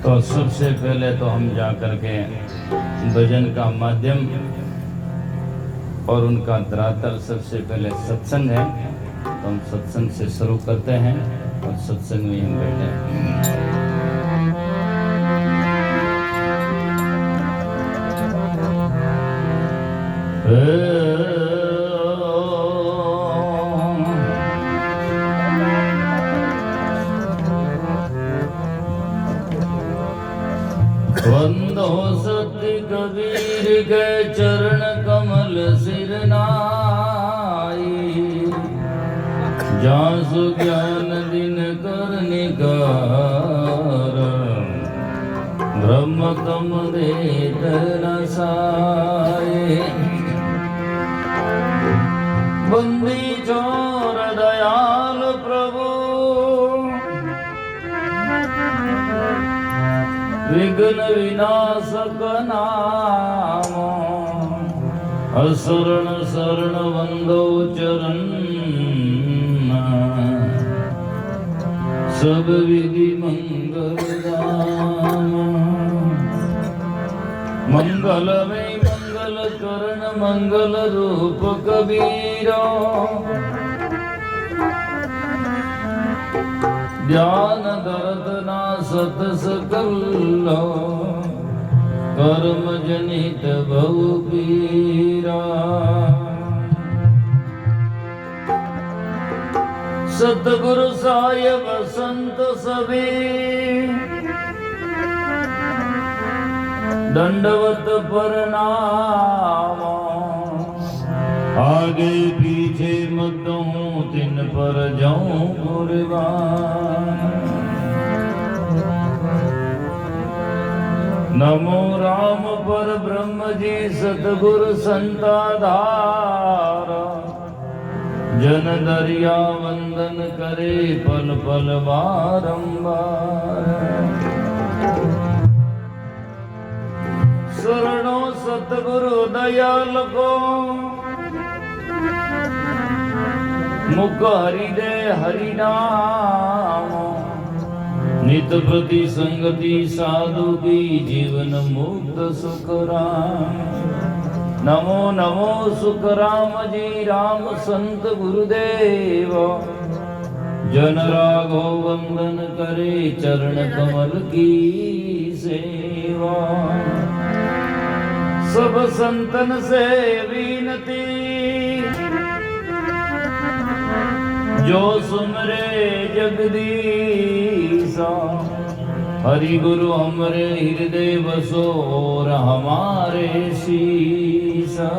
तो सबसे पहले तो हम जा करके भजन का माध्यम और उनका धरातल सबसे पहले सत्संग है, तो हम सत्संग से शुरू करते हैं और सत्संग में हम बैठे हैं। वंदो सत्य कबीर के चरण कमल सिर नाई, जासु ज्ञान दिन कर निकार, ब्रह्म तम देत न साए। बंदी चोर दयाल प्रभु, विघ्न विनाशक नाम, असरण शरण वंदो चरण, सब विधि मंगल दाम। मंगल में मंगल करण मंगल रूप कबीरा, ज्ञान दर्दना सत सकल, कर्म जनित बहु पीरा। सतगुरु साहिब संत सभी, दंडवत प्रणाम। आगे पीछे मत हूँ तिन पर जाऊं कुर्बान। नमो राम पर ब्रह्म जी सतगुरु संताधार, जन दरिया वंदन करे पल पल बारंबार। शरणो सतगुरु दयाल को, मुख हरि दे हरि नाम। नित प्रति संगति साधु की, जीवन मुक्त सुख राम। नमो नमो सुख राम जी राम संत गुरुदेव, जन राघो वंदन करे चरण कमल की सेवा। सब संतन से विनती, जो सुमरे जगदीशा। हरि गुरु हमरे हृदय बसो और हमारे शीसा।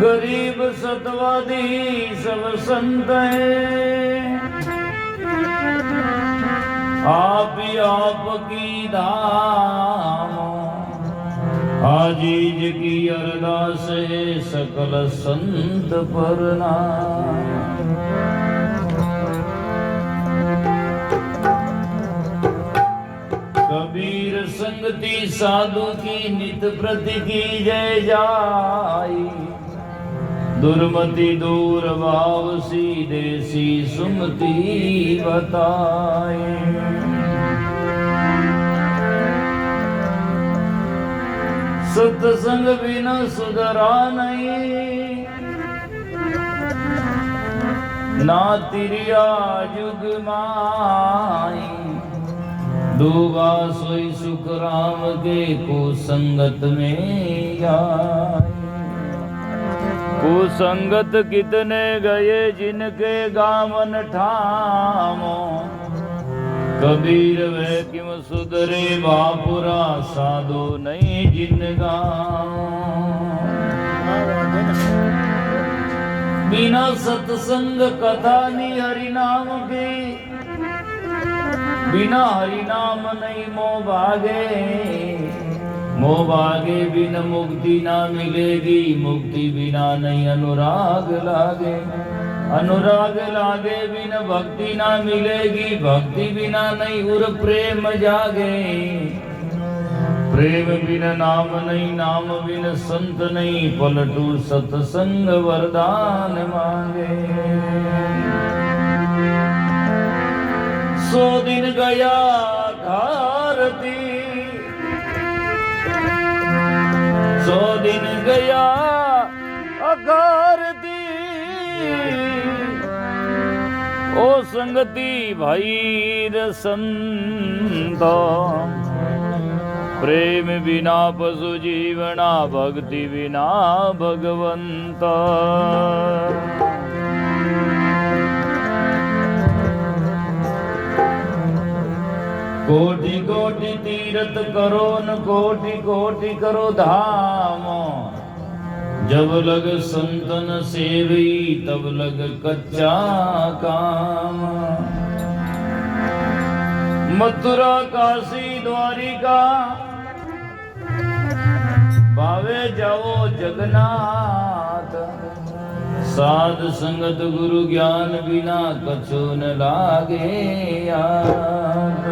गरीब सतवादी सब संत हैं, आप ही आपकी धाम। आजीज की अरदास है सकल संत प्रणाम। कबीर संगति साधु की नित प्रति की जय जाई। दुर्मति दूर भाव सीधे सी सुमति बताए। सत्संग बिना सुधरा नहीं, ना तिरिया जुग माई। डूबा सोई सुख राम के को संगत में जाए। कुसंगत कितने गए जिनके गावन ठामो। कबीर वह क्यों सुधरे बापुरा, साधु नहीं जिन बिना सत्संग कथा नहीं हरि नाम की। बिना हरि नाम नहीं मोह भागे। मोह भागे बिन मुक्ति ना मिलेगी। मुक्ति बिना नहीं अनुराग लागे। अनुराग लागे बिन भक्ति ना मिलेगी। भक्ति बिना नहीं उर प्रेम जागे। प्रेम बिन नाम नहीं, नाम बिन संत नहीं। पलटू सत्संग वरदान मांगे। 100 दिन गया भारती 100 दिन गया अकारती ओ संगति भाई रसंता प्रेम बिना पशु जीवना भक्ति बिना भगवंता कोटि कोटि तीर्थ करो न कोटि कोटि करो धाम जब लग संतन सेवी तब लग कच्चा काम मथुरा काशी द्वारिका भावे जाओ जगन्नाथ साध संगत गुरु ज्ञान बिना कछु न लागे यार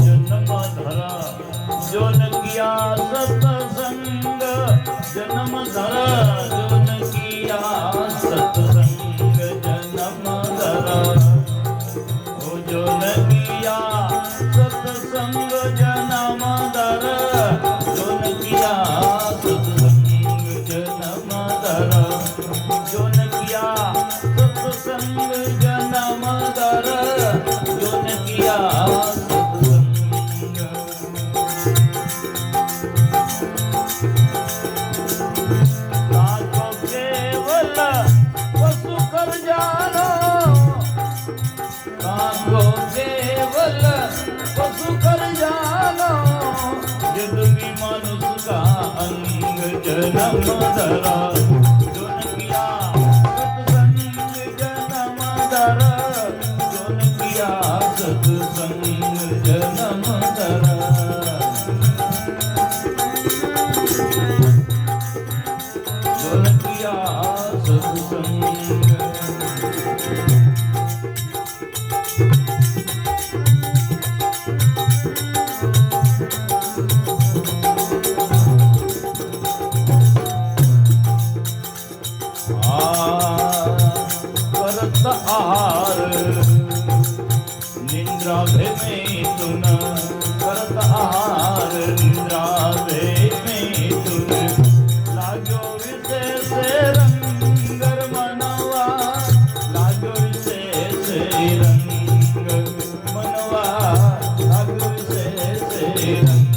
जन्म धरा जो न किया सत्संग जन्म धरा ओ जो न किया सत्संग जन्म धरा जो न किया सत्संग जन्म धरा जो न किया सत्संग जन्म धरा जो न किया जन्म धरा जो न किया सत्संग जन्म धरा जो न किया सत्संग जन्म धरा जो न किया सत्संग आहार निद्रा में तुन करत आहार निद्रा में तुन लागो विशेष रंगर मनवा लागो विशेष रंग मनवा लागो विशेष रंग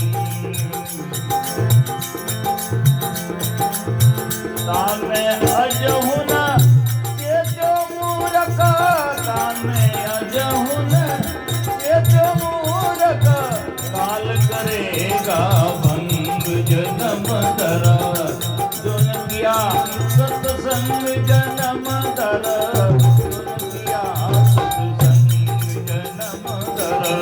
तामे अजहुना काल करेगा भंग जन्म धरा जो न किया सत्संग जन्म धरा जो न किया सत्संग जन्म धरा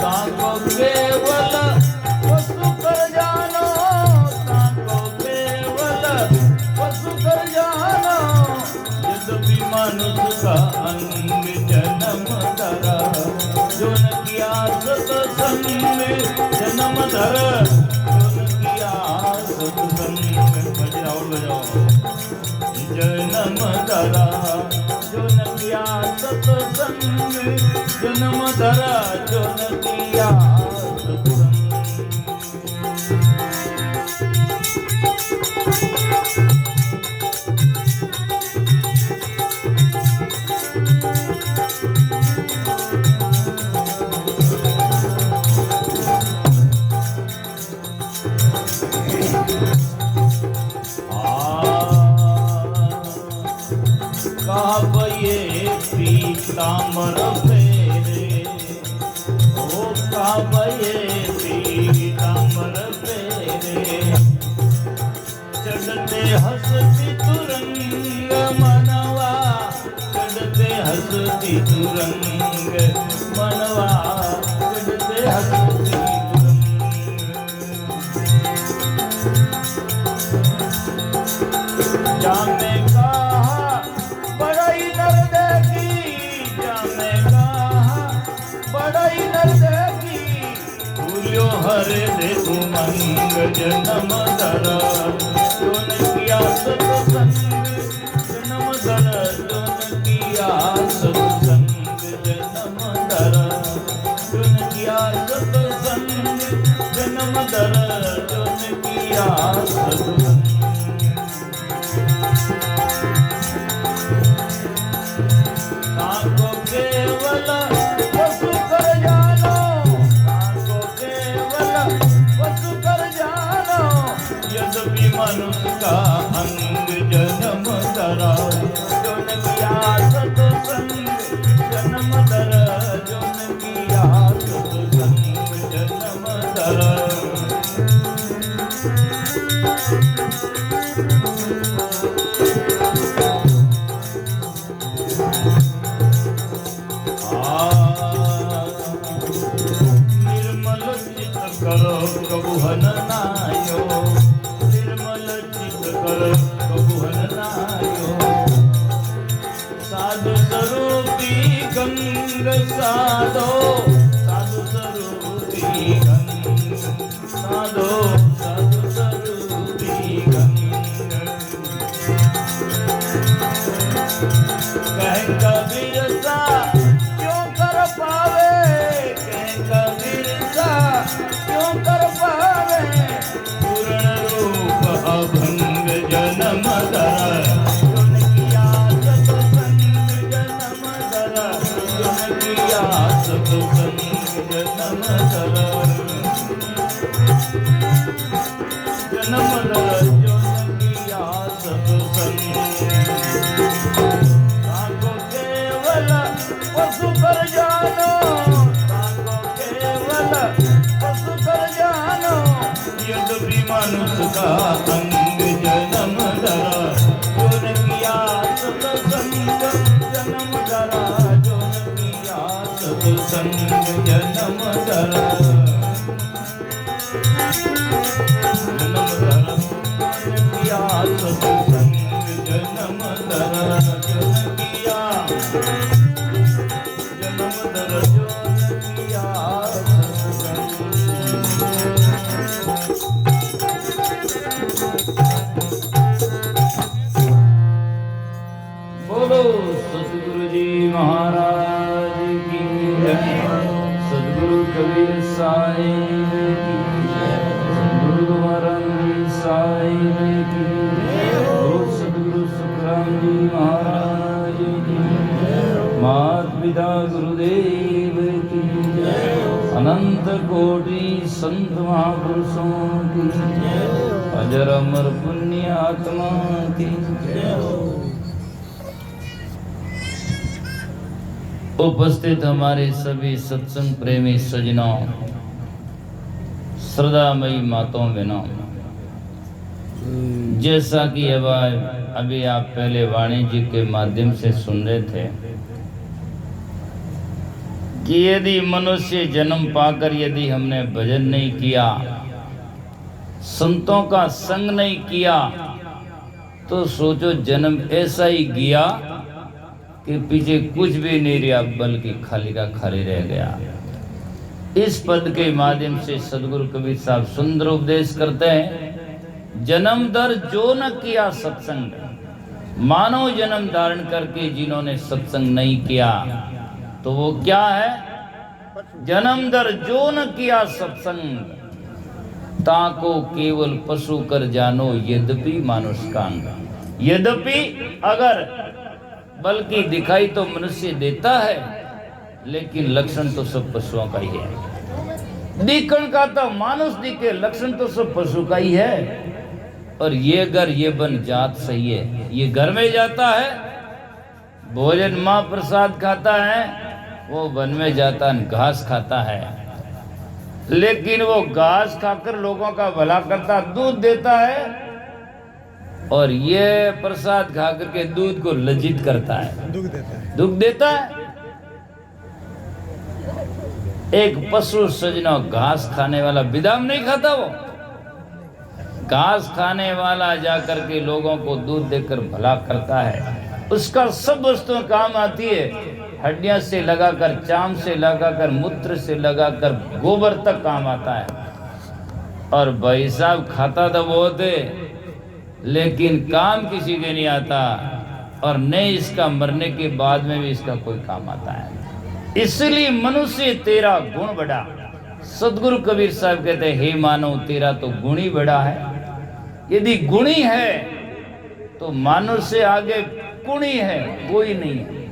ताको केवल वस्तु कर जानो ताको केवल वस्तु कर जानो यद्यपि मनुष्य का अंग जन्म धरा जो न किया सत्संग जन्म धरा जो न किया सत्संग बजाओ बजाओ जन्म धरा जो न किया सत्संग जन्म धरा जो न किया सत्संग काबये पीताम्बर फेरे ओ काबये पीताम्बर फेरे चढ़ते हंसती तुरंग मनवा चढ़ते हंसती तुरंग मनवा चढ़ते हंसी जामे कहा बड़ाई दर्द की जामे कहा बड़ाई दर्द की भूलियो हरे दे उमंग जन्म दरा जोन किया सत्संग जन्म दरा जोन किया सत्संग जन्म दरा जोन किया सत्संग जन्म दरा जोन किया सत्संग ताको केवल पशु कर जानो ताको केवल पशु कर जानो यद्यपि मनुष्य का अंग जन्म दरा जोन किया सत्संग जन्म दरा जोन किया सत्संग जन्म दरा निर्मल चित करो कबुहन नायो निर्मल चित करो कबुहन नायो साधु स्वरूपी गंग साधो साधु स्वरूपी गंग साधो साधु स्वरूपी गंग कह कबीर सा क्यों कर पावे कह कबीर सा क्यों कर पावे पूर्ण रूप अभंग जन्म दरा जोन किया सत्संग जन्म दरा जोन किया सत्संग जन्म दरा जन्म दरा जोन किया सत्संग पशु कर जानो ताको केवल पशु कर जानो यद्यपि मनुष्य का अंग जन्म दरा जोन किया सत्संग जन्म दरा जोन किया सत्संग जन्म दरा जन्म दरा जोन किया सत्संग जन्म दरा जोन किया बोलो सतगुरु जी महाराज की जय सतगुरु कबीर साहिब की जय सतगुरु गोमाराम जी साहिब की जय सतगुरु सुखराम जी महाराज की जय मात पिता गुरुदेव की जय अनंत कोटि संत महापुरुषों की जय अजर अमर पुण्य आत्मा की जय। उपस्थित हमारे सभी सत्संग प्रेमी सज्जनों श्रद्धामयी माताओं बहनों, जैसा कि अभी आप पहले वाणी जी के माध्यम से सुन रहे थे कि यदि मनुष्य जन्म पाकर यदि हमने भजन नहीं किया, संतों का संग नहीं किया, तो सोचो जन्म ऐसा ही गया कि पीछे कुछ भी नहीं रहा, बल्कि खाली का खाली रह गया। इस पद के माध्यम से सदगुरु कबीर साहब सुंदर उपदेश करते हैं, जन्म दर जो न किया सत्संग, मानव जन्म धारण करके जिन्होंने सत्संग नहीं किया तो वो क्या है, जन्म दर जो न किया सत्संग, ताको केवल पशु कर जानो यद्यपि मानुष्कांग। यद्यपि अगर, बल्कि दिखाई तो मनुष्य देता है, लेकिन लक्षण तो सब पशुओं का ही है। दिखण का तो मानुष दिखे, लक्षण तो सब पशु का ही है। और ये घर ये बन जात सही है, ये घर में जाता है, भोजन माँ प्रसाद खाता है, वो वन में जाता है घास खाता है, लेकिन वो घास खाकर लोगों का भला करता, दूध देता है, और ये प्रसाद खा करके दूध को लज्जित करता है, दुख देता है। एक पशु सजना घास खाने वाला बिदाम नहीं खाता, वो घास खाने वाला जाकर के लोगों को दूध देकर भला करता है, उसका सब वस्तुएं काम आती है, हड्डियां से लगाकर, चाम से लगाकर, मूत्र से लगाकर, गोबर तक काम आता है। और भाई साहब खाता तो बहुत है लेकिन काम किसी के नहीं आता, और न इसका मरने के बाद में भी इसका कोई काम आता है। इसलिए मनुष्य तेरा गुण बढ़ा। सदगुरु कबीर साहब कहते हैं, हे मानव तेरा तो गुण ही बड़ा है। यदि गुणी है तो मानुष से आगे गुणी है कोई नहीं है,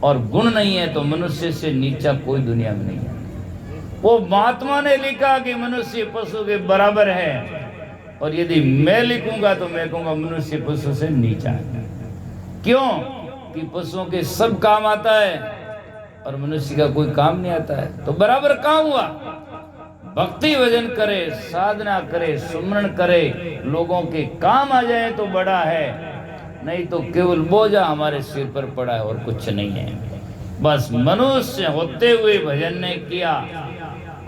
और गुण नहीं है तो मनुष्य से नीचा कोई दुनिया में नहीं है। वो महात्मा ने लिखा कि मनुष्य पशु के बराबर है, और यदि मैं लिखूंगा तो मैं कहूंगा मनुष्य पशु से नीचा है। क्यों? कि पशुओं के सब काम आता है और मनुष्य का कोई काम नहीं आता है, तो बराबर काम हुआ। भक्ति भजन करे, साधना करे, सुमरण करे, लोगों के काम आ जाए तो बड़ा है, नहीं तो केवल बोझा हमारे सिर पर पड़ा है और कुछ नहीं है। बस मनुष्य होते हुए भजन ने किया,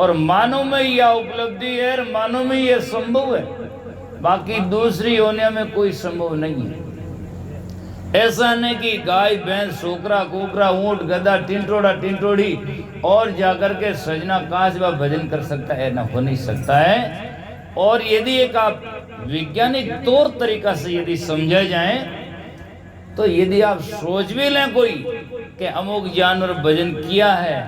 और मानव में यह उपलब्धि है, और मानव में यह संभव है, बाकी दूसरी होने में कोई संभव नहीं है। ऐसा नहीं कि गाय भैंस छोकरा कोकरा ऊंट गधा टिंटोड़ा टिंटोड़ी और जाकर के सजना काजवा भजन कर सकता है, ना हो नहीं सकता है। और यदि एक आप वैज्ञानिक तौर तरीका से यदि समझा जाए, तो यदि आप सोच भी लें कोई कि अमुक जानवर भजन किया है,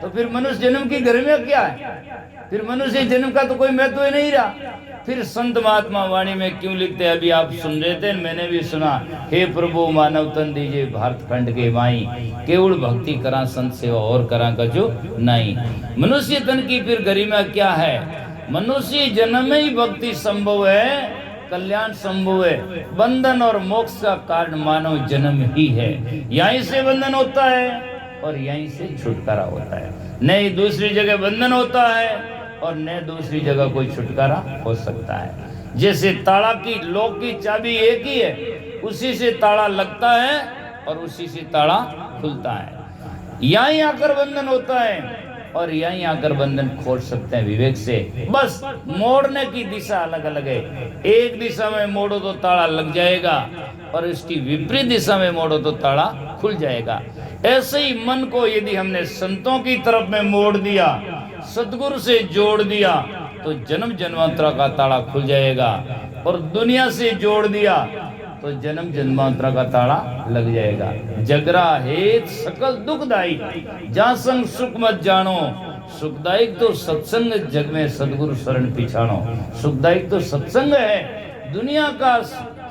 तो फिर मनुष्य जन्म की गरिमा क्या है? फिर मनुष्य जन्म का तो कोई महत्व ही नहीं रहा। फिर संत महात्मा वाणी में क्यों लिखते हैं? अभी आप सुन रहे थे, मैंने भी सुना, हे प्रभु मानव तन दीजिए भारत खंड के माई, केवल भक्ति करा संत सेवा और करा कछु नहीं। मनुष्य तन की फिर गरिमा क्या है? मनुष्य जन्म में ही भक्ति संभव है, कल्याण संभव है। बंधन और मोक्ष का कारण मानव जन्म ही है। यहीं से बंधन होता है और यहीं से छुटकारा होता है, नहीं दूसरी जगह बंधन होता है और न दूसरी जगह कोई छुटकारा हो सकता है। जैसे ताला की लॉक की चाबी एक ही है, उसी से ताला लगता है और उसी से ताला खुलता है। यहीं आकर बंधन होता है और यहीं आकर बंधन खोल सकते हैं विवेक से। बस मोड़ने की दिशा अलग अलग है। एक दिशा में मोड़ो तो ताला लग जाएगा और इसकी विपरीत दिशा में मोड़ो तो ताला खुल जाएगा। ऐसे ही मन को यदि हमने संतों की तरफ में मोड़ दिया, सदगुरु से जोड़ दिया, तो जन्म जन्मांतर का ताला खुल जाएगा, और दुनिया से जोड़ दिया तो जन्म जन्मांतर का ताला लग जाएगा। जगरा हेत सकल दुखदाई, जा संग सुख मत जानो, सुखदायक तो सत्संग जग में सदगुरु शरण पिछाणो। सुखदायक तो सत्संग है, दुनिया का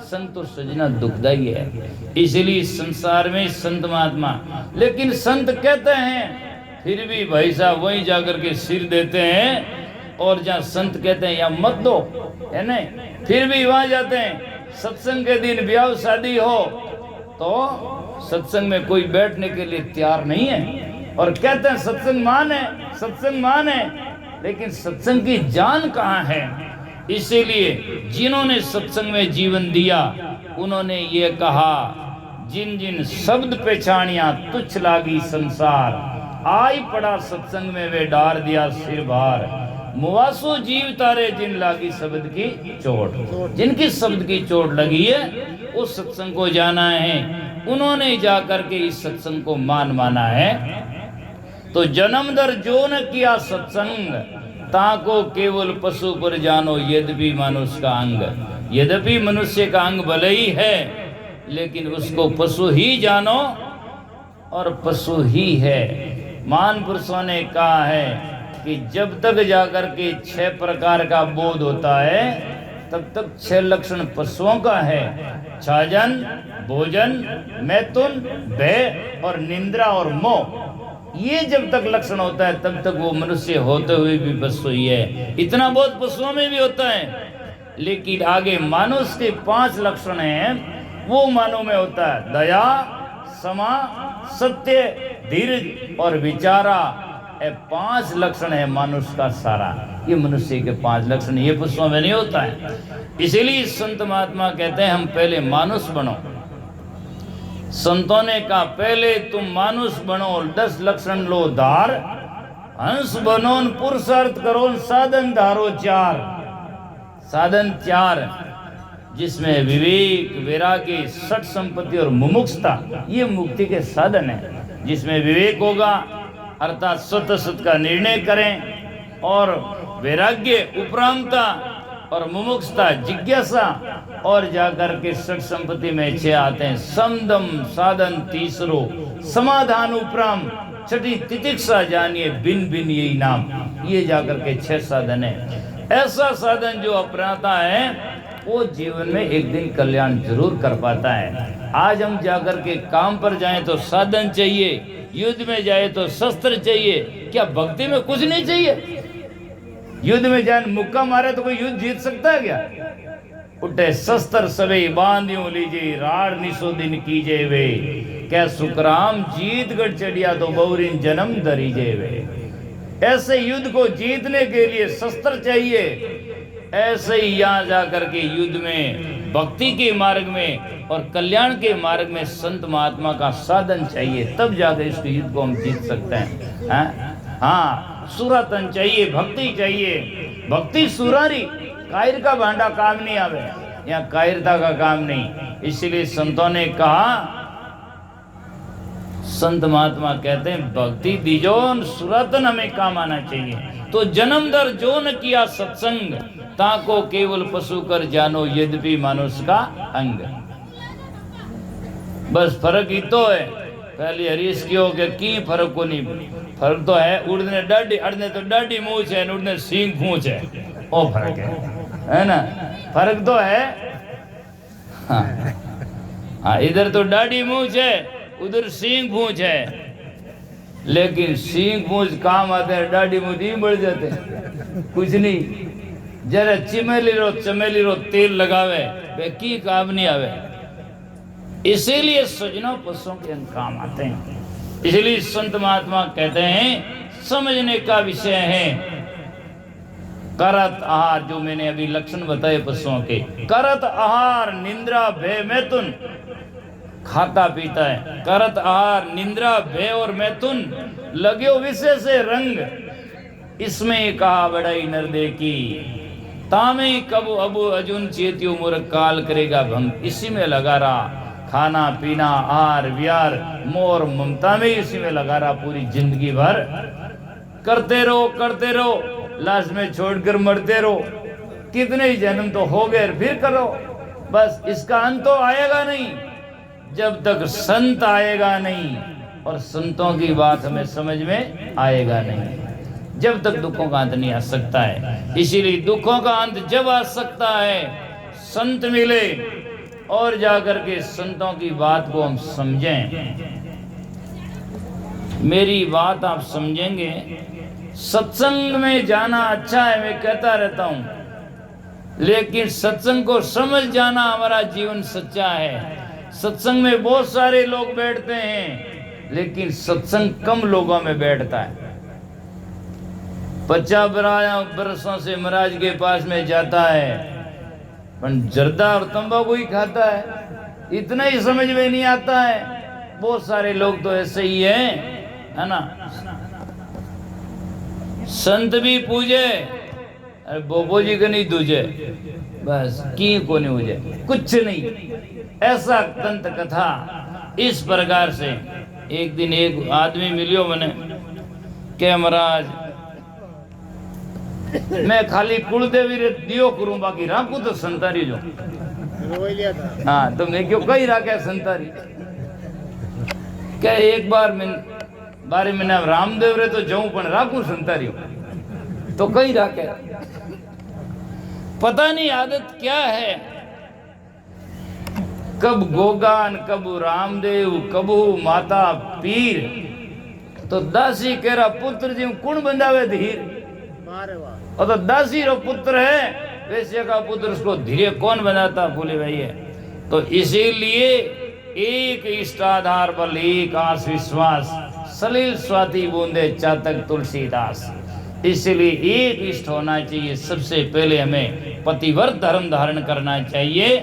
संग तो सजना दुखदाई है। इसलिए संसार में संत महात्मा, लेकिन संत कहते हैं फिर भी भाई साहब वहीं जाकर के सिर देते हैं, और जहाँ संत कहते हैं या मत दो, है नहीं, फिर भी वहां जाते हैं। सत्संग के दिन ब्याह शादी हो तो सत्संग में कोई बैठने के लिए तैयार नहीं है, और कहते हैं सत्संग मान है, सत्संग मान है, लेकिन सत्संग की जान कहाँ है? इसीलिए जिन्होंने सत्संग में जीवन दिया उन्होंने ये कहा, जिन जिन शब्द पहचानिया तुच्छ लागी संसार, आई पड़ा सत्संग में वे डार दिया सिर भार, मुआसो जीव तारे जिन लागी शब्द की चोट। जिनकी शब्द की चोट लगी है उस सत्संग को जाना है, उन्होंने जाकर के इस सत्संग को माना है। तो जन्म दर जो न किया सत्संग, ताको केवल पशु पर जानो यद्यपि मनुष्य का अंग। यद्यपि मनुष्य का अंग भले ही है, लेकिन उसको पशु ही जानो और पशु ही है। महान पुरुषों ने कहा है कि जब तक जाकर के 6 प्रकार का बोध होता है, तब तक 6 लक्षण पशुओं का है। छाजन, भोजन, मैथुन, भय और निंद्रा और मोह। ये जब तक लक्षण होता है तब तक वो मनुष्य होते हुए भी पशु ही है। इतना बोध पशुओं में भी होता है, लेकिन आगे मानुष के 5 लक्षण हैं, वो मानव में होता है। दया, क्षमा, सत्य, धीरज और विचारा। 5 लक्षण है मनुष्य का सारा। ये मनुष्य के 5 लक्षण, ये पशुओं में नहीं होता है। इसीलिए संत महात्मा कहते हैं हम पहले मानुष बनो। संतों ने कहा पहले तुम मानुष बनो, 10 लक्षण लो धार, हंस बनोन पुरुषार्थ करो साधन धारो चार, साधन चार, जिसमें विवेक, वैराग्य, सठ संपत्ति और मुमुक्षुता, ये मुक्ति के साधन है। जिसमें विवेक होगा अर्थात सत्य सत्य का निर्णय करें, और वैराग्य उपरामता, और मुमुक्षुता जिज्ञासा, और जाकर के सठ संपत्ति में 6 आते हैं समदम साधन तीसरो, समाधान उपराम, छठी तितिक्षा जानिए बिन बिन यही नाम। ये जाकर के 6 साधन है। ऐसा साधन जो अपनाता है वो जीवन में एक दिन कल्याण जरूर कर पाता है। आज हम जाकर के काम पर जाएं तो साधन चाहिए, युद्ध में जाए तो शस्त्र चाहिए, क्या भक्ति में कुछ नहीं चाहिए? युद्ध में जाए मुक्का मारे तो कोई युद्ध जीत सकता है क्या? उठे शस्त्र सवे बांधियों लीजिए, रार निसो दिन कीजे वे, क्या सुखराम जीत गढ़ चढ़िया तो बहुरीन जन्म धरीजे वे। ऐसे युद्ध को जीतने के लिए शस्त्र चाहिए, ऐसे ही यहाँ जाकर के युद्ध में भक्ति के मार्ग में और कल्याण के मार्ग में संत महात्मा का साधन चाहिए, तब जाकर इस युद्ध को हम जीत सकते हैं। हाँ, सुरातन चाहिए, भक्ति चाहिए। भक्ति सुरारी, कायर का भांडा काम नहीं आवे, यहाँ कायरता का काम नहीं। इसलिए संतों ने कहा, संत महात्मा कहते हैं भक्ति दीजो सुरातन हमें काम आना चाहिए। तो जन्म दर जो न किया सत्संग, ताको केवल पशु कर जानो यद्यपि मानुष का अंग। बस फर्क ही तो है, पहले हरीश की हो के की फर्क को नहीं, फर्क तो है उड़ने डाडी, अड़ने तो डाडी मूछ है, उड़ने सींग पूछ है, वो फर्क है ना? फर्क तो है। हाँ, इधर तो डाडी मूछ है, उधर सींग पूछ है, लेकिन सींग पूछ काम आते हैं, डाडी मूछ ही बढ़ जाते हैं, कुछ नहीं। जरा चमेली रो तेल लगावे वे की काम नहीं आवे। इसीलिए सजनों पशुओं के काम आते हैं। इसलिए संत महात्मा कहते हैं समझने का विषय है करत आहार, जो मैंने अभी लक्षण बताए पशुओं के। करत आहार निंद्रा भय मैथुन, खाता पीता है। करत आहार निंद्रा भय और मैथुन, लग्यो विषय से रंग, इसमें कहा बड़ाई नरदे की, तामे कबू अबू अर्जुन चेतियो मूर्ख काल करेगा भंग। इसी में लगा रहा, खाना पीना आहार विहार मोर ममता में इसी में लगा रहा पूरी जिंदगी भर। करते रहो, लास्ट में छोड़कर मरते रहो। कितने ही जन्म तो हो गए, फिर करो, बस इसका अंत तो आएगा नहीं जब तक संत आएगा नहीं, और संतों की बात हमें समझ में आएगा नहीं जब तक दुखों का अंत नहीं आ सकता है। इसीलिए दुखों का अंत जब आ सकता है, संत मिले और जाकर के संतों की बात को हम समझें। मेरी बात आप समझेंगे। सत्संग में जाना अच्छा है, मैं कहता रहता हूं, लेकिन सत्संग को समझ जाना हमारा जीवन सच्चा है। सत्संग में बहुत सारे लोग बैठते हैं, लेकिन सत्संग कम लोगों में बैठता है। 50 बरसों से महाराज के पास में जाता है, पर जर्दा और तंबाकू ही खाता है, इतना ही समझ में नहीं आता है। बहुत सारे लोग तो ऐसे ही है ना। संत भी पूजे, अरे बोबो जी को नहीं दूजे, बस की को नहीं पूजे, कुछ नहीं। ऐसा दंत कथा इस प्रकार से। एक दिन एक आदमी मिलियो मने, के महाराज मैं खाली कुलदेवी रे दियो करूं, बाकी राखू तो संतारी जो। हाँ, तो मैं क्यों कही राखे संतारी, क्या एक बार मैं बारे में रामदेव रे तो जाऊं पण राखू संतारी तो कही राखे। पता नहीं आदत क्या है, कब गोगान, कब रामदेव, कबू माता पीर। तो दासी केरा पुत्र जी कुण बंधावे धीर, और तो दासी रो पुत्र है, वैसे का पुत्र उसको धीरे कौन बनाता बोले भाई है। तो इसीलिए एक इष्टाधार बल एक आस विश्वास, सलील स्वाति बूंदे चातक तुलसीदास। इसलिए एक इष्ट होना चाहिए। सबसे पहले हमें पतिव्रत धर्म धारण करना चाहिए,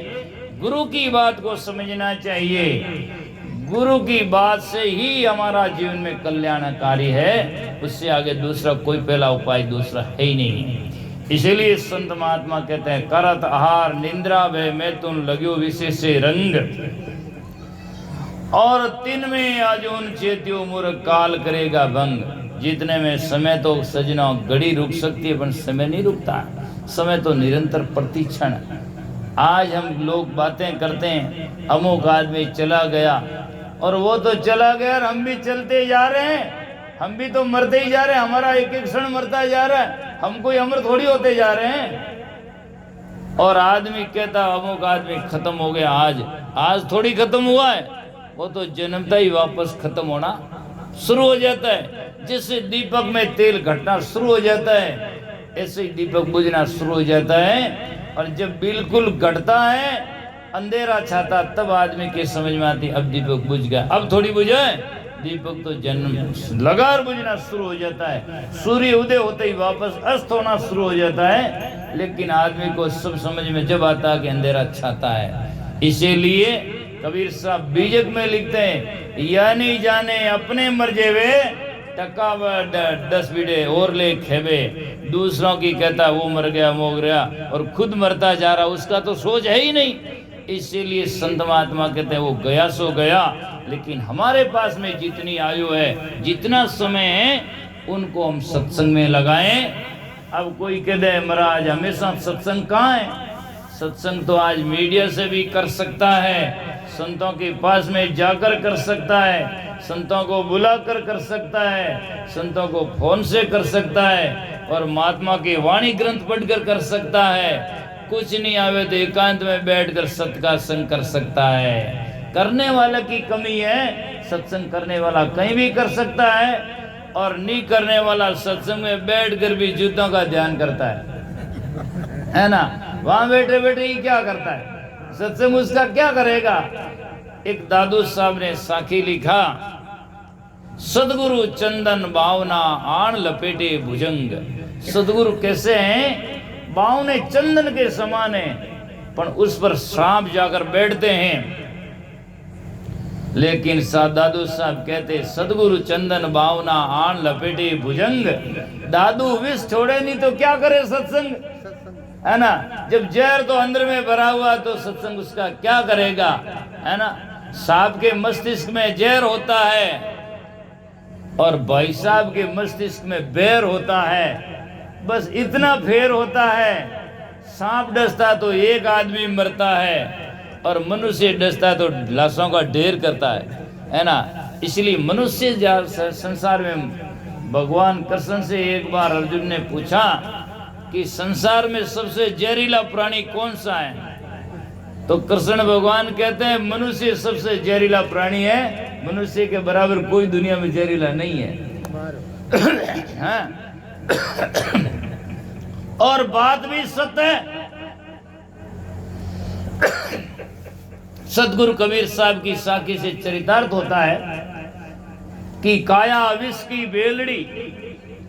गुरु की बात को समझना चाहिए, गुरु की बात से ही हमारा जीवन में कल्याणकारी है, उससे आगे दूसरा कोई पहला उपाय दूसरा है ही नहीं। इसीलिए संत महात्मा कहते हैं करत आहार निंद्रा वे मैथुन लग्यो विशेष रंग, और तीन में आजून चेत्यो मूर्ख काल करेगा भंग। जितने में समय तो सजना घड़ी रुक सकती है, पर समय नहीं रुकता, समय तो निरंतर प्रतिक्षण। आज हम लोग बातें करते हैं अमुक आदमी चला गया, और वो तो चला गया और हम भी चलते जा रहे हैं, हम भी तो मरते ही जा रहे हैं, हमारा एक एक क्षण मरता जा रहा है, हम कोई अमर थोड़ी होते जा रहे हैं। और आदमी कहता अमुक आदमी खत्म हो गया, आज थोड़ी खत्म हुआ है, वो तो जन्मता ही वापस खत्म होना शुरू हो जाता है। जैसे दीपक में तेल घटना शुरू हो जाता है, ऐसे ही दीपक बुझना शुरू हो जाता है। और जब बिल्कुल घटता है, अंधेरा छाता, तब आदमी के समझ में आती अब दीपक बुझ गया, अब थोड़ी बुझा है, दीपक तो जन्म लगार बुझना शुरू हो जाता है। सूर्य उदय होते ही वापस अस्त होना शुरू हो जाता है। लेकिन आदमी को सब समझ में जब आता है कि अंधेरा छाता है। इसीलिए कबीर साहब बीजक में लिखते हैं, या नहीं जाने अपने मर जेवे टका 10 बीड़े और ले खेवे। दूसरों की कहता वो मर गया वो गया, और खुद मरता जा रहा, उसका तो सोच है ही नहीं। इसीलिए संत महात्मा कहते हैं वो गया सो गया, लेकिन हमारे पास में जितनी आयु है, जितना समय है, उनको हम सत्संग में लगाएं। अब कोई कहते हैं महाराज हमेशा सत्संग कहाँ है? सत्संग तो आज मीडिया से भी कर सकता है, संतों के पास में जाकर कर सकता है, संतों को बुलाकर कर सकता है, संतों को फोन से कर सकता है, और महात्मा की वाणी ग्रंथ पढ़कर कर सकता है। कुछ नहीं आवे तो एकांत में बैठकर सत का संग कर सकता है। करने वाले की कमी है, सत्संग करने वाला कहीं भी कर सकता है, और नहीं करने वाला सत्संग में बैठकर भी जूतों का ध्यान करता है ना। वहां बैठे बैठे ही क्या करता है, सत्संग उसका क्या करेगा। एक दादू साहब ने साखी लिखा, सदगुरु चंदन भावना आण लपेटे भुजंग। सदगुरु कैसे हैं? बावने चंदन के समान है, पर उस पर सांप जाकर बैठते हैं। लेकिन दादू साहब कहते सदगुरु चंदन भावना आण लपेटे भुजंग। दादू विष छोड़े नहीं तो क्या करे सत्संग, है ना। जब जहर तो अंदर में भरा हुआ तो सत्संग उसका क्या करेगा, है ना। साहब के मस्तिष्क में जहर होता है और भाई साहब के मस्तिष्क में बैर होता है। बस इतना फेर होता है, सांप डसता तो एक आदमी मरता है और मनुष्य डसता तो लाशों का ढेर करता है ना। इसलिए मनुष्य संसार में भगवान कृष्ण से एक बार अर्जुन ने पूछा कि संसार में सबसे जहरीला प्राणी कौन सा है, तो कृष्ण भगवान कहते हैं मनुष्य सबसे जहरीला प्राणी है, मनुष्य के बराबर कोई दुनिया में जहरीला नहीं है। हाँ? और बात भी सत्य है। सतगुरु कबीर साहब की साखी से चरितार्थ होता है कि काया विष की बेलड़ी,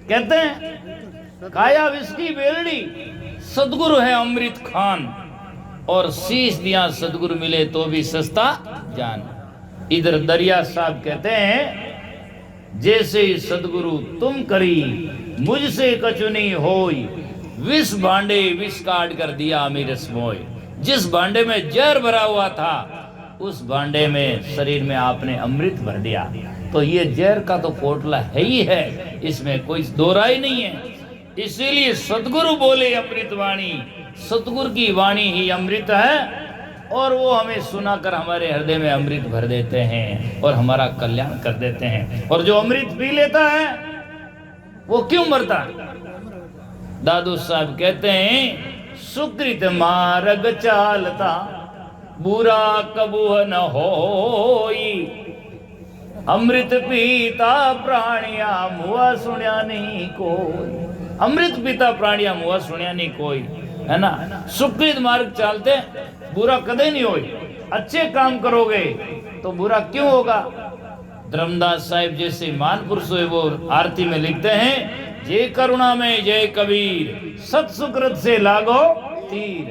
कहते हैं काया विष की बेलड़ी, सतगुरु है अमृत खान, और शीश दिया सतगुरु मिले तो भी सस्ता जान। इधर दरिया साहब कहते हैं जैसे सतगुरु तुम करी मुझसे कचुनी होई, विष भांडे विष काट कर दिया अमीरस मोय। जिस भांडे में जहर भरा हुआ था उस भांडे में शरीर में आपने अमृत भर दिया। तो ये जहर का तो पोटला है ही है, इसमें कोई दो राय नहीं है। इसीलिए सतगुरु बोले अमृत वाणी, सतगुरु की वाणी ही अमृत है, और वो हमें सुनाकर हमारे हृदय में अमृत भर देते हैं और हमारा कल्याण कर देते हैं। और जो अमृत पी लेता है वो क्यों मरता? दादू साहब कहते हैं सुकृत मार्ग चालता बुरा कबूह न होई, अमृत पीता प्राणिया मुआ सुनिया नहीं कोई। अमृत पीता प्राणिया मुआ सुनिया नहीं कोई, है ना। सुकृत मार्ग चालते बुरा कदे नहीं होई, अच्छे काम करोगे तो बुरा क्यों होगा। धर्मदास साहिब जैसे महान पुरुष हुए वो आरती में लिखते हैं जय करुणा में जय कबीर, सत सुकृत से लागो तीर।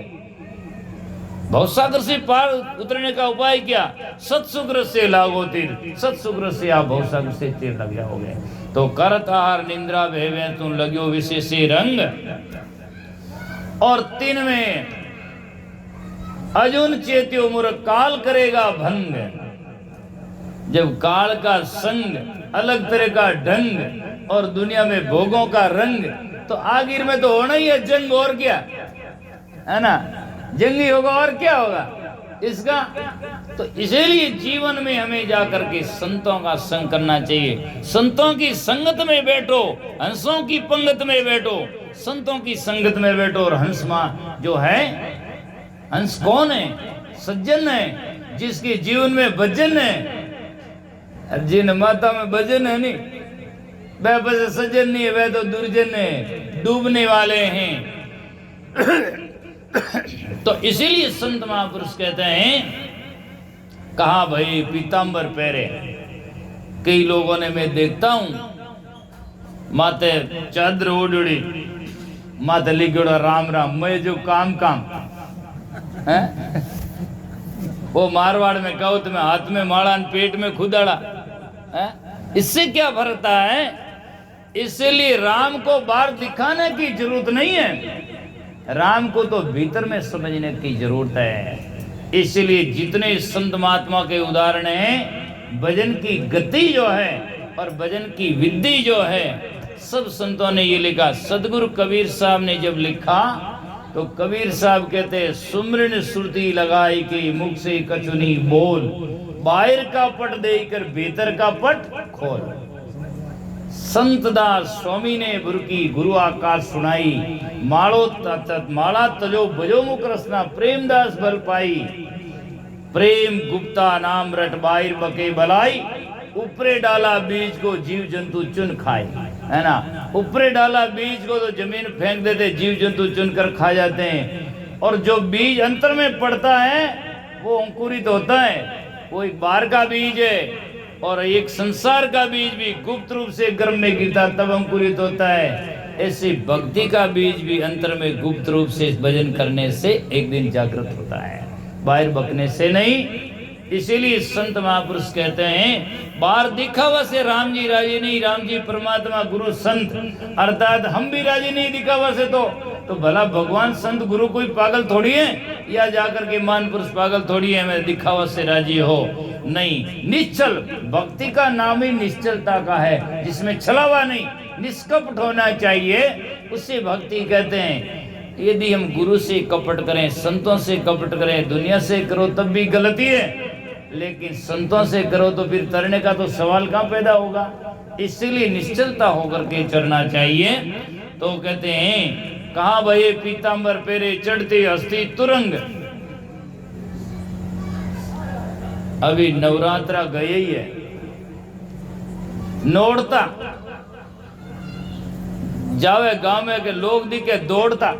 भवसागर से पार उतरने का उपाय क्या? सत्सुग्र से लागो तीर, सत्सुग्र से आप भवसागर से तीर लग जाओगे। तो करत आहार निंद्रा भेवे तुम लग्यो विशेष रंग, और 3 में अर्जुन चेत्यो मुर काल करेगा भंग। जब काल का संग, अलग तरह का ढंग और दुनिया में भोगों का रंग, तो आखिर में तो होना ही है जंग, और क्या है ना, जंग ही होगा और क्या होगा इसका। तो इसीलिए जीवन में हमें जाकर के संतों का संग करना चाहिए। संतों की संगत में बैठो, हंसों की पंगत में बैठो, संतों की संगत में बैठो। और हंस मां जो है, हंस कौन है? सज्जन है, जिसके जीवन में भजन है। जिन माता में भजन है नहीं, वह बस सज्जन नहीं है, वह तो दुर्जन है, डूबने वाले हैं। तो इसीलिए संत महापुरुष कहते हैं, कहा भाई पीतांबर पहरे। कई लोगों ने, मैं देखता हूं माते चादर ओढ़ी, माते लिखोड़ा राम राम, मैं जो काम काम है। वो मारवाड़ में कहो तो मैं हाथ में माला, पेट में खुदाड़ा है। इससे क्या भरता है? इसलिए राम को बाहर दिखाने की जरूरत नहीं है, राम को तो भीतर में समझने की जरूरत है। इसलिए जितने संत महात्मा के उदाहरण हैं, भजन की गति जो है और भजन की विधि जो है, सब संतों ने ये लिखा। सदगुरु कबीर साहब ने जब लिखा तो कबीर साहब कहते हैं, सुमरन सुरती लगाई कि मुख से कचुनी बोल, बाहर का पट देकर भीतर का पट खोल। संतदास स्वामी ने बुरकी गुरु आकाश सुनाई, मालो माला तजो भजो मुख रसना, प्रेमदास बल पाई। प्रेम गुप्ता नाम रट बाहिर बके बलाई, ऊपरे डाला बीज को जीव जंतु चुन खाए, है ना। ऊपरे डाला बीज को तो जमीन फेंक देते, जीव जंतु चुन कर खा जाते हैं। और जो बीज अंतर में पड़ता है वो अंकुरित होता है, वो एक बाहर का बीज है। और एक संसार का बीज भी गुप्त रूप से गर्भ में गिरता तब अंकुरित होता है। ऐसे भक्ति का बीज भी अंतर में गुप्त रूप से भजन करने से एक दिन जागृत होता है, बाहर बकने से नहीं। इसीलिए संत महापुरुष कहते हैं, बाहर दिखावा से राम जी राजी नहीं, राम जी परमात्मा गुरु संत, अर्थात हम भी राजी नहीं दिखावा से। तो भला भगवान संत गुरु कोई पागल थोड़ी है, या जाकर के मान पुरुष पागल थोड़ी है मैं दिखावा से राजी हो। नहीं, निश्चल भक्ति का नाम ही निश्चलता का है, जिसमें छलावा नहीं, निष्कपट होना चाहिए, उसे भक्ति कहते हैं। यदि हम गुरु से कपट करें, संतों से कपट करें, दुनिया से करो तब भी गलती है, लेकिन संतों से करो तो फिर तरने का तो सवाल कहाँ पैदा होगा। इसीलिए निश्चलता होकर के चढ़ना चाहिए। तो कहते हैं, कहा भये पीतांबर पेरे चढ़ते हस्ती तुरंग। अभी नवरात्रा गए ही है, नोड़ता जावे गांव में के लोग दिखे दौड़ता,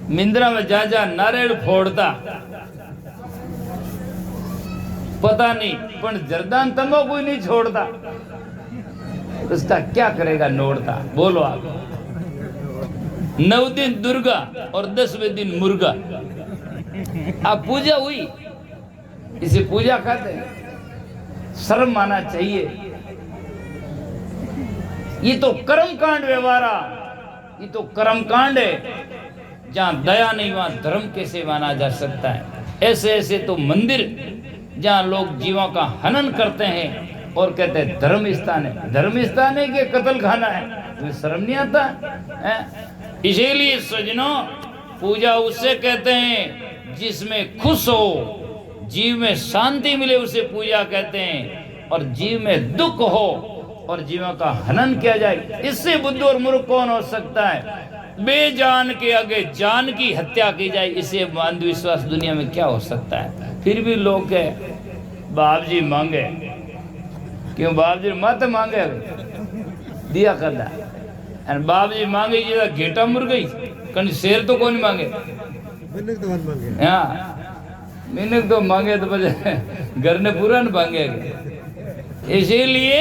मिंद्रा में जा जा नारेड़ फोड़ता, पता नहीं पण जरदान तंबाकू नहीं छोड़ता। उसका क्या करेगा नोड़ता? बोलो आप। 9 दिन दुर्गा और 10वें दिन मुर्गा। आप पूजा हुई, इसे पूजा कहते हैं। शर्म माना चाहिए। ये तो कर्मकांड व्यवहारा, ये तो कर्मकांड है। जहां दया नहीं वहां धर्म कैसे माना जा सकता है? ऐसे ऐसे तो मंदिर जहां लोग जीवों का हनन करते हैं और कहते हैं धर्म स्थान है। धर्म स्थान है कि कत्ल खाना है? तुम्हें शर्म नहीं आता है? इसीलिए सजनों, पूजा उसे कहते हैं जिसमें खुश हो, जीव में शांति मिले, उसे पूजा कहते हैं। और जीव में दुख हो और जीवों का हनन किया जाए, इससे बुद्ध और मूर्ख कौन हो सकता है? बेजान के आगे जान की हत्या की जाए, इसे अंधविश्वास दुनिया में क्या हो सकता है? फिर भी लोग के बाप जी मांगे, क्यों बाप जी मत मांगे, दिया करना। और बाप जी मांगे ये घेटा मुर गई, कहीं शेर तो कौन मांगे? हाँ, मिनक तो मांगे तो बजे घर ने पूरा न मांगे। इसीलिए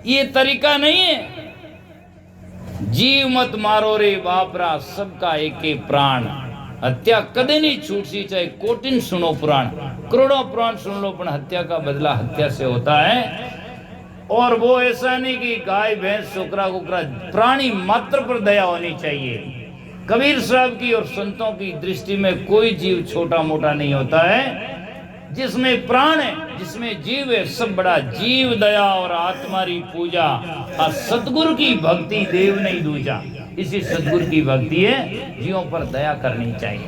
ये तरीका नहीं है। जीव मत मारो रे बापरा, सबका एक प्राण। हत्या कदे नहीं छूटती, चाहे कोटिन सुनो पुराण, करोड़ों पुराण सुन लो, पर हत्या का बदला हत्या से होता है। और वो ऐसा नहीं कि गाय भैंस छोकरा कुकरा, प्राणी मात्र पर दया होनी चाहिए। कबीर साहब की और संतों की दृष्टि में कोई जीव छोटा मोटा नहीं होता है। जिसमें प्राण है, जिसमें जीव है, सब बड़ा। जीव दया और आत्मारी पूजा, और सतगुरु की भक्ति देव नहीं दूजा। इसी सतगुरु की भक्ति है, जीवों पर दया करनी चाहिए।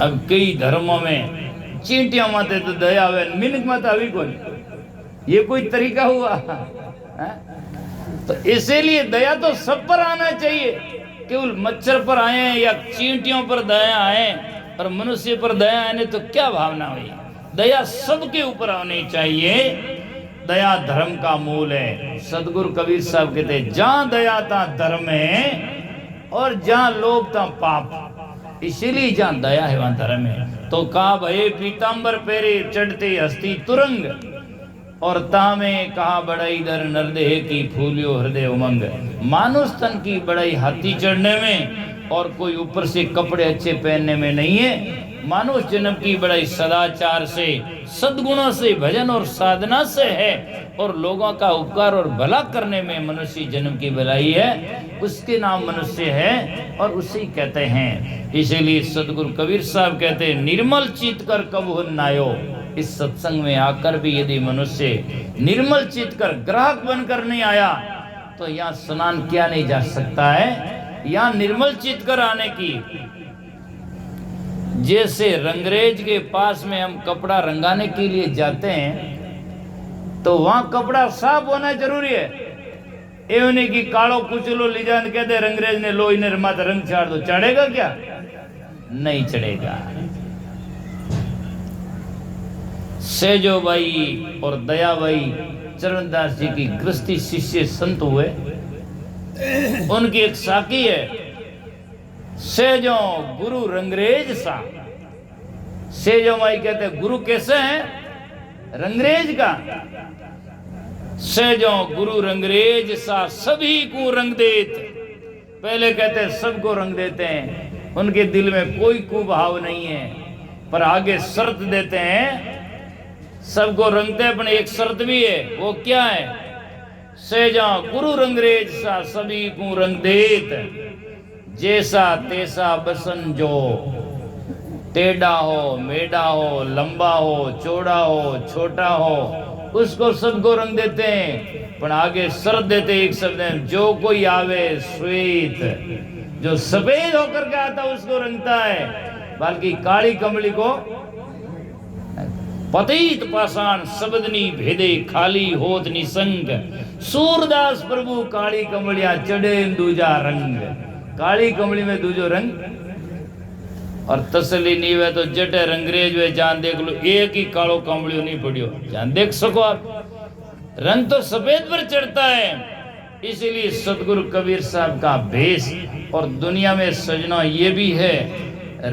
अब कई धर्मों में चींटियां माते तो दया वे, मिनक मत अभी कोई, ये कोई तरीका हुआ है? तो इसीलिए दया तो सब पर आना चाहिए। केवल मच्छर पर आए या चींटियों पर दया आए और मनुष्य पर दया आने तो क्या भावना हुई? दया सबके ऊपर आनी चाहिए। दया धर्म का मूल है। सदगुरु कबीर साहब कहते हैं, जहां दया ता धर्म है और जहां लोभ ता पाप। इसीलिए जहां दया है वहां धर्म है। तो कहा भये पीतांबर पेरे चढ़ते हस्ती तुरंग, और तामे कहा बड़ाई दर नरदेह की फूलियो हृदय उमंग। मानुष तन की बड़ाई हाथी चढ़ने में और कोई ऊपर से कपड़े अच्छे पहनने में नहीं है। मानुष जन्म की बड़ाई सदाचार से, सद्गुणों से, भजन और साधना से है, और लोगों का उपकार और भला करने में मनुष्य जन्म की भलाई है। उसके नाम मनुष्य है और उसी कहते हैं। इसीलिए सदगुरु कबीर साहब कहते हैं, निर्मल चित्त कर कबहु नायो। इस सत्संग में आकर भी यदि मनुष्य निर्मल चित्त कर ग्राहक बनकर नहीं आया तो यहाँ स्नान किया नहीं जा सकता है। यहाँ निर्मल चित्त कर आने की, जैसे रंगरेज के पास में हम कपड़ा रंगाने के लिए जाते हैं तो वहां कपड़ा साफ होना जरूरी है। एवं नहीं कि कालो कुचलो ले जाने कहते रंगरेज ने लो इन्हें माता रंग छाड़ दो, चढ़ेगा क्या? नहीं चढ़ेगा। सेजो भाई और दया भाई चरणदास जी की गृहस्थी शिष्य संत हुए। उनकी एक साखी है, सेजो गुरु रंगरेज सा। सेजो माई कहते गुरु कैसे हैं? रंगरेज का। सेजो गुरु रंगरेज सा सभी को रंग देत। पहले कहते सबको रंग देते हैं, उनके दिल में कोई कुभाव नहीं है, पर आगे शर्त देते हैं सबको रंगते हैं, पर एक शर्त भी है। वो क्या है? सेजा गुरु रंगरेज सा सभी को रंग देत, जैसा तैसा बसन जो। टेढ़ा हो, मेढ़ा हो, लंबा हो, चौड़ा हो, छोटा हो, उसको सबको रंग देते हैं, पर आगे शर्त देते एक शब्द है, जो कोई आवे श्वेत, जो सफेद होकर के आता उसको रंगता है, बल्कि काली कमली को पतित पाषाण शब्दनी भेदे खाली होत निसंग। सूरदास प्रभु काली कमलिया चढ़े दूजा रंग। काली कमली में दूजो रंग, और तसली नहीं हुए तो जटे रंगरेज वे जान देख लो, एक ही कालो कमलियो नहीं पड़ियो, जान देख सको आप। रंग तो सफेद पर चढ़ता है। इसलिए सदगुरु कबीर साहब का भेष और दुनिया में सजना ये भी है,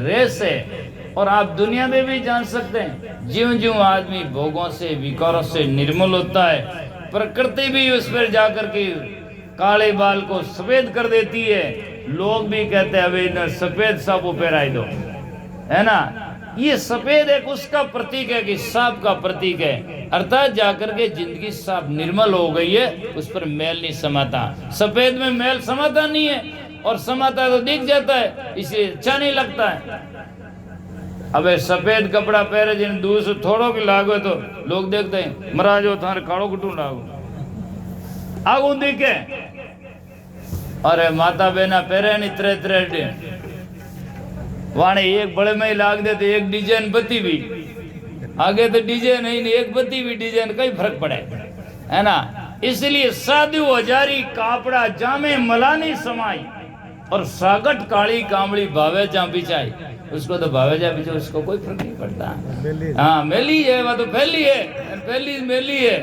रेस है। और आप दुनिया में भी जान सकते हैं, ज्यों ज्यों आदमी भोगों से विकारों से निर्मल होता है, प्रकृति भी उस पर जाकर के काले बाल को सफेद कर देती है। लोग भी कहते हैं अभी न सफेद साबु पहनाई दो, है ना। ये सफेद एक उसका प्रतीक है कि सांप का प्रतीक है, अर्थात जाकर के जिंदगी साफ निर्मल हो गई है, उस पर मैल नहीं समाता। सफेद में मैल समाता नहीं है, और समाता तो दिख जाता है, इसलिए अच्छा नहीं लगता है। अबे सफेद कपड़ा पहरे जिन दूर से थोड़ो की लागो तो लोग देखते हैं महाराजो थारे कालो कुटू लागो आगू दिखे। अरे माता बहना पहरे नहीं त्रे त्रे वाणे एक बड़े में लाग दे तो एक डिजाइन बत्ती भी आगे तो डिजाइन है नहीं, एक बत्ती भी डिजाइन कई फर्क पड़े, है ना। इसलिए साधु हजारी कापड़ा जामे मलानी समाई, और सागट काली कामड़ी भावे जा बिछाई। उसको तो भावे जा बिछो, उसको कोई फर्क नहीं पड़ता। हाँ मेली है, वह तो फैली है, पहली मेली है।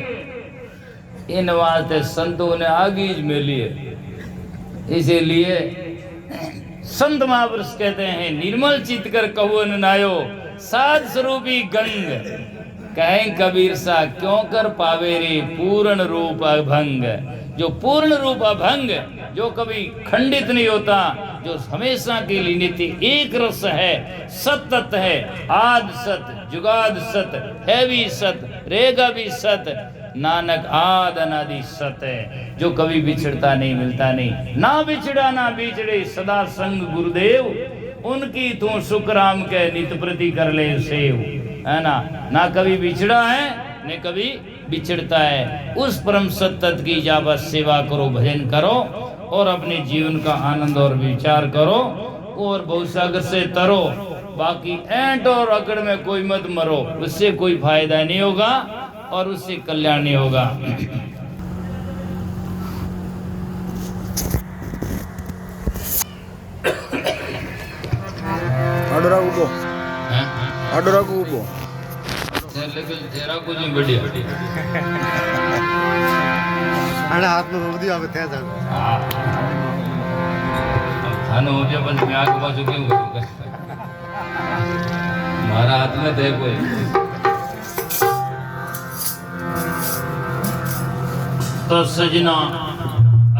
इन वास्ते संतों ने आगीज मेली है। इसीलिए संत महापुरुष कहते हैं, निर्मल चित्त कर कहो न नायो, साध स्वरूपी गंग। कहें कबीर सा क्यों कर पावे रे पूर्ण रूप भंग। जो पूर्ण रूप अभंग, जो कभी खंडित नहीं होता, जो हमेशा के लिए नित्य एक रस है, सतत है, आद सत जुगाद सत है भी सत रहेगा भी सत, नानक आद अनादि सत है, जो कभी बिछड़ता नहीं, मिलता नहीं, ना बिछड़ा ना बिछड़े सदा संग गुरुदेव, उनकी तू सुख राम के नित प्रति कर ले सेव, है ना, ना कभी बिछड़ा है न कभी बिछड़ता है। उस परम सत्य की जाबत सेवा करो, भजन करो और अपने जीवन का आनंद और विचार करो और भवसागर से तरो। बाकी ऐंठ और अकड़ में कोई मत मरो, उससे कोई फायदा नहीं होगा और उससे कल्याण नहीं होगा। आडोरा उबो, आडोरा को उबो, लेकिन तेरा कुछ नहीं बढ़िया। अरे हाथ में रोक दिया, अब थे सर। खाना हो गया बस, मैं आगे बाजू क्यों करूँगा? हमारा हाथ में थे कोई। तो सजना,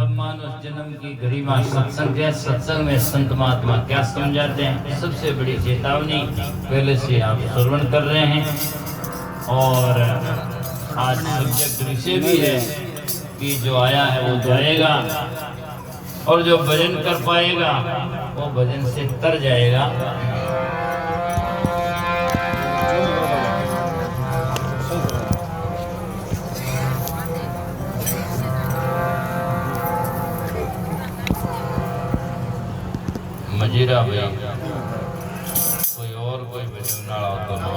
अब मानव जन्म की गरिमा सत्संग है। सत्संग में संत महात्मा क्या समझाते हैं, सबसे बड़ी चेतावनी पहले से आप श्रवण कर रहे हैं। और आज सब्जेक्ट विषय भी है कि जो आया है वो जाएगा और जो भजन कर पाएगा वो भजन से तर जाएगा। मजीरा भैया कोई और कोई भजन नाला होता ना